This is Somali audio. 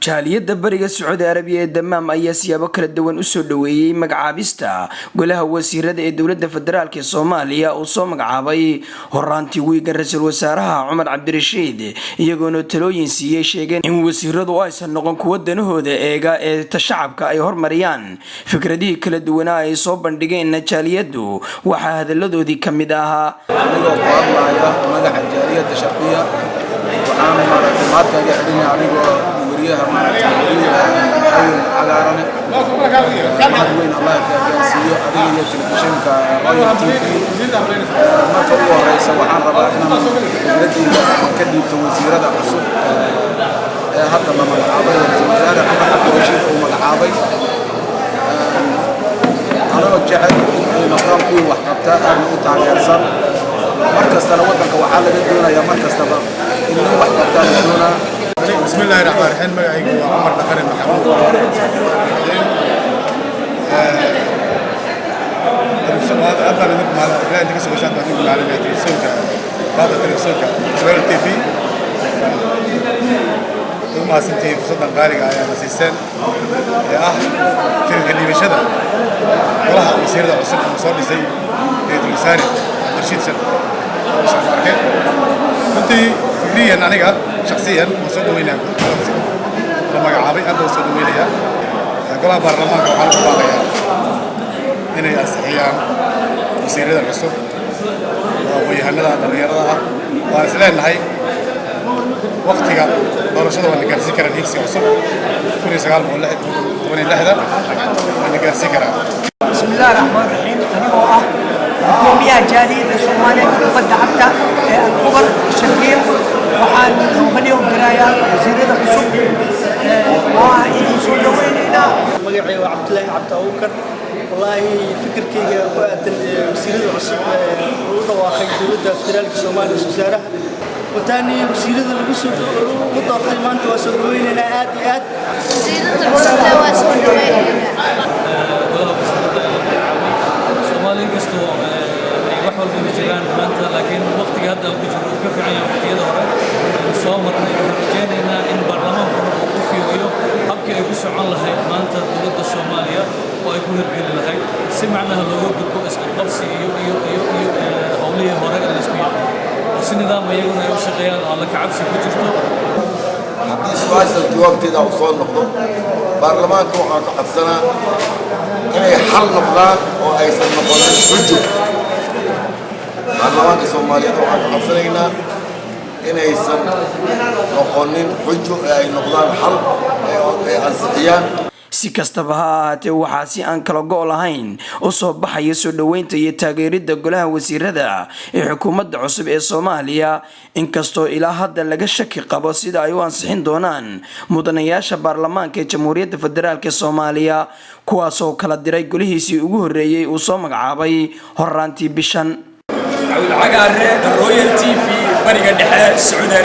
jaaliyadda bariga Sacuudi Arabiya ee Dammam ayaa siyaabo kala duwan u soo dhaweeyay magacaabista golaha wasiirada ee dowladda federaalka ee Soomaaliya oo soo magacaabay horaantii wiiga ra'iisul wasaaraha Cumar Cabdirashiid iyagoona talooyin siiyay sheegeen in wasiiradu aysan noqon kuwa danahooda eega ee shacabka ay hormariyaan fikradihii kala duwan ay soo bandhigeen jaaliyaddu waxa hadalladoodii kamid ahaa magaca jaaliyadda sharqiya waxaan maaragtay وريها عقارن وين الله يجزيه أدية تلفزيون كرايو تي في ما تقول رئيس وحنا ربنا الذي كدي توزير هذا عصب حتى ما ملعبي وزارة حتى وشيء وملعبي أنا رجعت نظام كل واحد أنا أتعامل صار مركز تلوثك وحالة الدنيا يا مركز تبع إنه واحد تاني بسم الله الرحمن الرحيم مقعي عمر دقري محمود هذا أبدا لنكم على لا أنت كسب وسات بعدين بالعالمية تلفزيونك هذا تلفزيونك رويال تي في ثم سنتي في صدق غارق على مسيسان يا في اللي بشدة والله يصير ده عصب مصاب زي تلفزيوني ترشيد سنة كنت فكريا أنا شخصيا وصلت وينها لما عابي أنا وصلت وينها قلها برلمان وحال باقية إني أستحيان وسير هذا العصب ويهنا هذا الرياضة وأرسلين هاي وقتها دورشة وأنا كان سكر الهيكسي عصب كل سجال بقول لحد وأنا لحدا وأنا كان سكر. بسم الله الرحمن الرحيم أنا وقع قومية جالية الصومالية قد دعمت الخبر الشرقية وحال بنيهم درايا وزيرنا عصب ويسولوا ويننا مقعي وعبد الله عبد أوكر والله فكر كي وزيرنا عصب وواخي دولة فدرالك الصومالي وزارة وتاني وزيرنا العصب وطاقة ما أنت وصلوا ويننا آد وزيرنا العصب لا وصلوا ويننا الصومالي قصدوا وحول بمجران مانتا لكن وقت هذا وجهه كفي عن وقتيده هره صومر رجينا ان برلمان وقفي ويو habkii ay ku socon lahayd maanta dawladda Soomaaliya oo ay ku hirgelin lahayd si macnaha looga gudbo isqabsi iyo hawlihi hore ee isku yaqaan si nidaam ayaguna ay u shaqeeyaan oo la kacabsi ku jirto haddii su'aasha jawaabteeda uu soo noqdo baarlamaanka waxaa ka codsanaa inay xal noqdaan oo aysan noqonin xujo baarlamaanka Soomaaliyeed waxaa ka codsanaynaa inaysan noqonin xujo ay noqdaan xal ay ansixiyaan si kastaba ha ahaatee waxaa si aan kala go' lahayn u soo baxaya soo dhaweynta iyo taageeridda golaha wasiirada ee xukuumadda cusub ee Soomaaliya inkastoo ilaa hadda laga shaki qabo sida ay u ansixin doonaan mudanayaasha baarlamaanka ee Jamhuuriyadda Federaalka ee Soomaaliya kuwaas oo kala diray golihiisii ugu horeeyay uu soo magacaabay horaantii bishan عقارة الرويال تي في بريق الدحاء السعودية